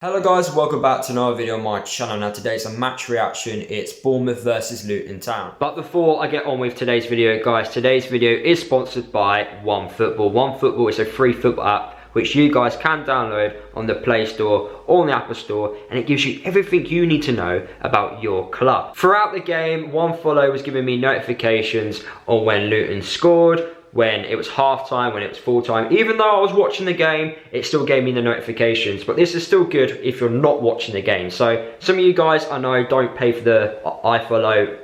Hello guys, welcome back to another video on my channel. Now today's a match reaction. It's Bournemouth versus Luton Town. But before I get on with today's video, guys, today's video is sponsored by OneFootball. OneFootball is a free football app which you guys can download on the Play Store or on the Apple Store, and it gives you everything you need to know about your club. Throughout the game, OneFollow was giving me notifications on when Luton scored, when it was half-time, when it was full-time. Even though I was watching the game, it still gave me the notifications. But this is still good if you're not watching the game. So some of you guys, I know, don't pay for the iFollow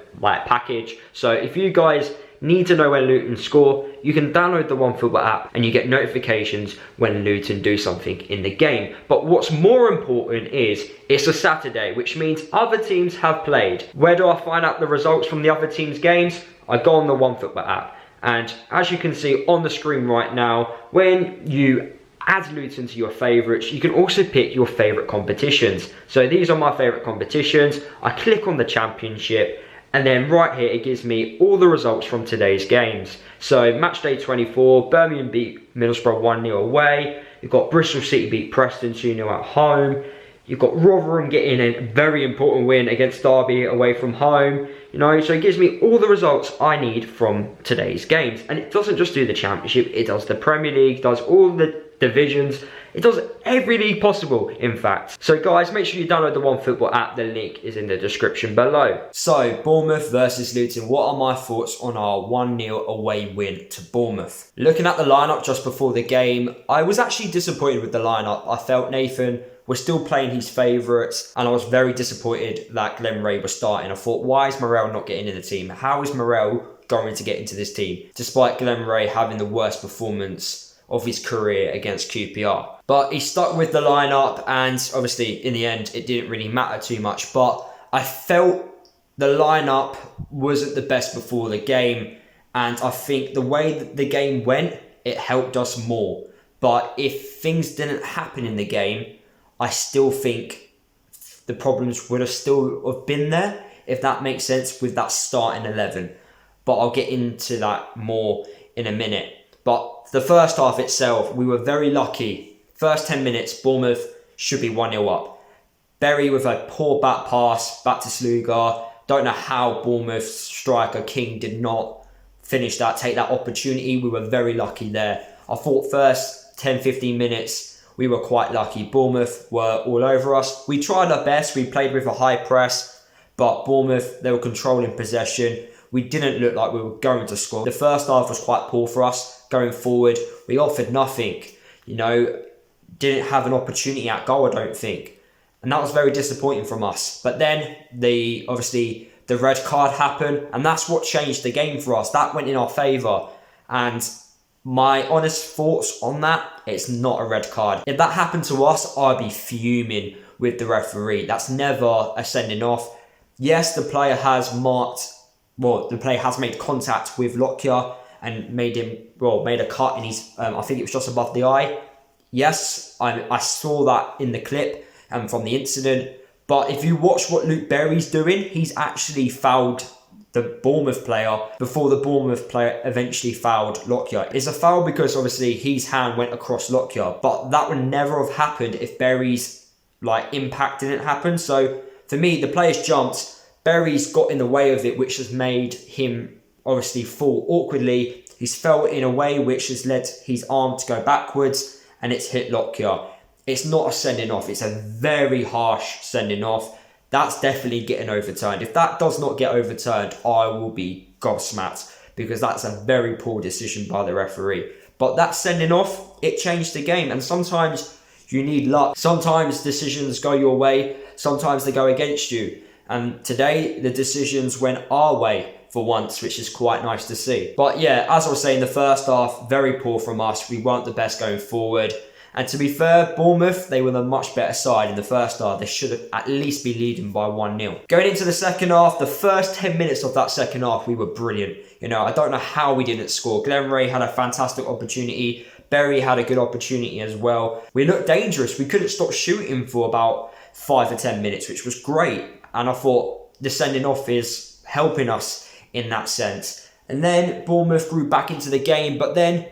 package. So if you guys need to know when Luton score, you can download the OneFootball app and you get notifications when Luton do something in the game. But what's more important is it's a Saturday, which means other teams have played. Where do I find out the results from the other teams' games? I go on the OneFootball app. And as you can see on the screen right now, when you add Luton to your favourites, you can also pick your favourite competitions. So these are my favourite competitions. I click on the championship, and then right here it gives me all the results from today's games. So match day 24, Birmingham beat Middlesbrough 1-0 away. You've got Bristol City beat Preston 2-0 at home. You've got Rotherham getting a very important win against Derby away from home. You know, so it gives me all the results I need from today's games. And it doesn't just do the Championship, it does the Premier League, does all the divisions. It does every league possible, in fact. So guys, make sure you download the OneFootball app. The link is in the description below. So, Bournemouth versus Luton. What are my thoughts on our 1-0 away win to Bournemouth? Looking at the lineup just before the game, I was actually disappointed with the lineup. I felt Nathan was still playing his favourites, and I was very disappointed that Glenn Ray was starting. I thought, why is Morel not getting in the team? How is Morel going to get into this team, despite Glenn Ray having the worst performance of his career against QPR? But he stuck with the lineup, and obviously in the end it didn't really matter too much. But I felt the lineup wasn't the best before the game, and I think the way that the game went, it helped us more. But if things didn't happen in the game, I still think the problems would have still have been there, if that makes sense, with that starting 11. But I'll get into that more in a minute. But the first half itself, we were very lucky. First 10 minutes, Bournemouth should be 1-0 up. Berry with a poor back pass back to Slugar. Don't know how Bournemouth's striker King did not finish that, take that opportunity. We were very lucky there. I thought first 10-15 minutes, we were quite lucky. Bournemouth were all over us. We tried our best. We played with a high press, but Bournemouth, they were controlling possession. We didn't look like we were going to score. The first half was quite poor for us. Going forward, we offered nothing. You know, didn't have an opportunity at goal, I don't think. And that was very disappointing from us. But then, obviously, the red card happened, and that's what changed the game for us. That went in our favour. And my honest thoughts on that, it's not a red card. If that happened to us, I'd be fuming with the referee. That's never a sending off. Yes, the player has made contact with Lockyer and made a cut in his, I think it was just above the eye. Yes, I saw that in the clip and from the incident. But if you watch what Luke Berry's doing, he's actually fouled the Bournemouth player before the Bournemouth player eventually fouled Lockyer. It's a foul because obviously his hand went across Lockyer, but that would never have happened if Berry's impact didn't happen. So for me, the player's jumped, Berry's got in the way of it, which has made him obviously fall awkwardly. He's fell in a way which has led his arm to go backwards, and it's hit Lockyer. It's not a sending off, it's a very harsh sending off. That's definitely getting overturned. If that does not get overturned, I will be gobsmacked, because that's a very poor decision by the referee. But that sending off, it changed the game. And sometimes you need luck. Sometimes decisions go your way, sometimes they go against you. And today, the decisions went our way for once, which is quite nice to see. But yeah, as I was saying, the first half, very poor from us. We weren't the best going forward. And to be fair, Bournemouth, they were the much better side in the first half. They should have at least be leading by 1-0. Going into the second half, the first 10 minutes of that second half, we were brilliant. You know, I don't know how we didn't score. Glenn Ray had a fantastic opportunity. Berry had a good opportunity as well. We looked dangerous. We couldn't stop shooting for about 5 or 10 minutes, which was great. And I thought the sending off is helping us in that sense. And then Bournemouth grew back into the game, but then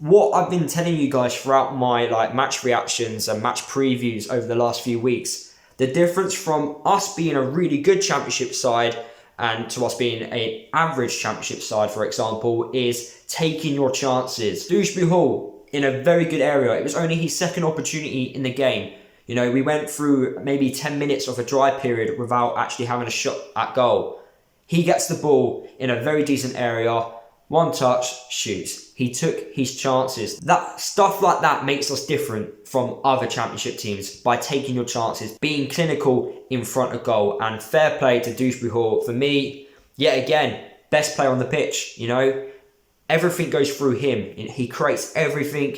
what I've been telling you guys throughout my match reactions and match previews over the last few weeks, the difference from us being a really good championship side and to us being an average championship side, for example, is taking your chances. Dewsbury Hall in a very good area. It was only his second opportunity in the game. You know, we went through maybe 10 minutes of a dry period without actually having a shot at goal. He gets the ball in a very decent area, one touch, shoots. He took his chances. That stuff like that makes us different from other championship teams by taking your chances, being clinical in front of goal. And fair play to Dewsbury Hall. For me, yet again, best player on the pitch. You know, everything goes through him. He creates everything.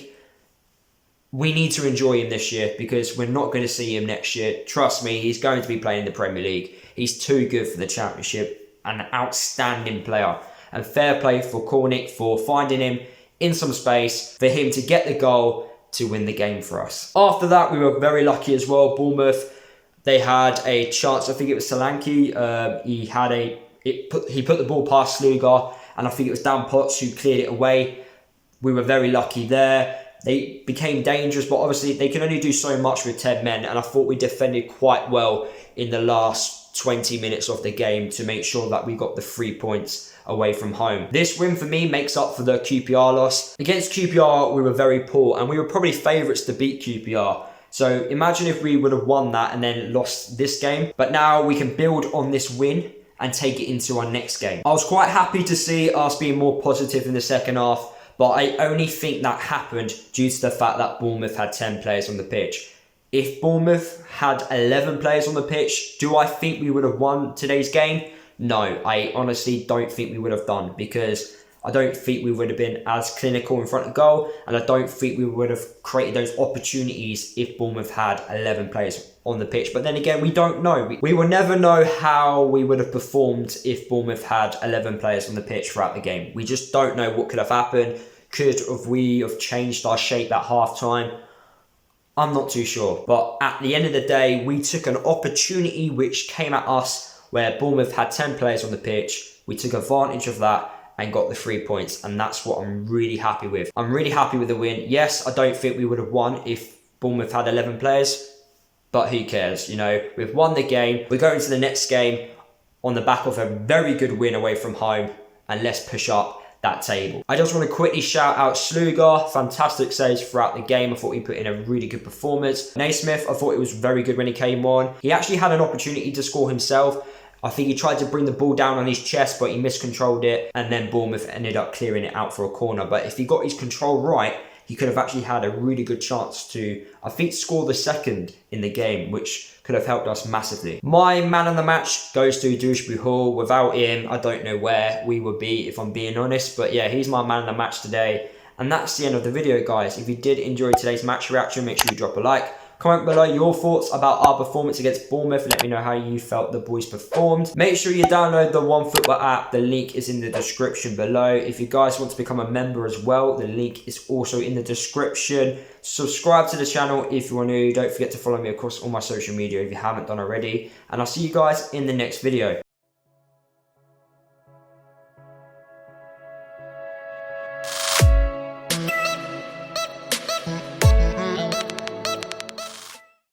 We need to enjoy him this year because we're not going to see him next year. Trust me, he's going to be playing in the Premier League. He's too good for the championship. An outstanding player. And fair play for Cornick for finding him in some space for him to get the goal to win the game for us. After that, we were very lucky as well. Bournemouth, they had a chance. I think it was Solanke. He put the ball past Sluga, and I think it was Dan Potts who cleared it away. We were very lucky there. They became dangerous, but obviously they can only do so much with 10 men. And I thought we defended quite well in the last 20 minutes of the game to make sure that we got the 3 points away from home. This win for me makes up for the QPR loss. Against QPR, we were very poor and we were probably favourites to beat QPR. So imagine if we would have won that and then lost this game. But now we can build on this win and take it into our next game. I was quite happy to see us being more positive in the second half, but I only think that happened due to the fact that Bournemouth had 10 players on the pitch. If Bournemouth had 11 players on the pitch, do I think we would have won today's game? No, I honestly don't think we would have done, because I don't think we would have been as clinical in front of goal, and I don't think we would have created those opportunities if Bournemouth had 11 players on the pitch. But then again, we don't know. We will never know how we would have performed if Bournemouth had 11 players on the pitch throughout the game. We just don't know what could have happened. Could we have changed our shape at half time? I'm not too sure. But at the end of the day, we took an opportunity which came at us where Bournemouth had 10 players on the pitch. We took advantage of that and got the 3 points, and that's what I'm really happy with. I'm really happy with the win. Yes, I don't think we would have won if Bournemouth had 11 players, but who cares? You know, we've won the game. We're going to the next game on the back of a very good win away from home, and let's push up that table. I just want to quickly shout out Sluga. Fantastic saves throughout the game. I thought he put in a really good performance. Naismith, I thought it was very good when he came on. He actually had an opportunity to score himself. I think he tried to bring the ball down on his chest, but he miscontrolled it, and then Bournemouth ended up clearing it out for a corner. But if he got his control right, he could have actually had a really good chance to, I think, score the second in the game, which could have helped us massively. My man of the match goes to Dewsbury Hall. Without him, I don't know where we would be, if I'm being honest. But yeah, he's my man of the match today. And that's the end of the video, guys. If you did enjoy today's match reaction, make sure you drop a like. Comment below your thoughts about our performance against Bournemouth. Let me know how you felt the boys performed. Make sure you download the OneFootball app. The link is in the description below. If you guys want to become a member as well, the link is also in the description. Subscribe to the channel if you are new. Don't forget to follow me across all my social media if you haven't done already. And I'll see you guys in the next video.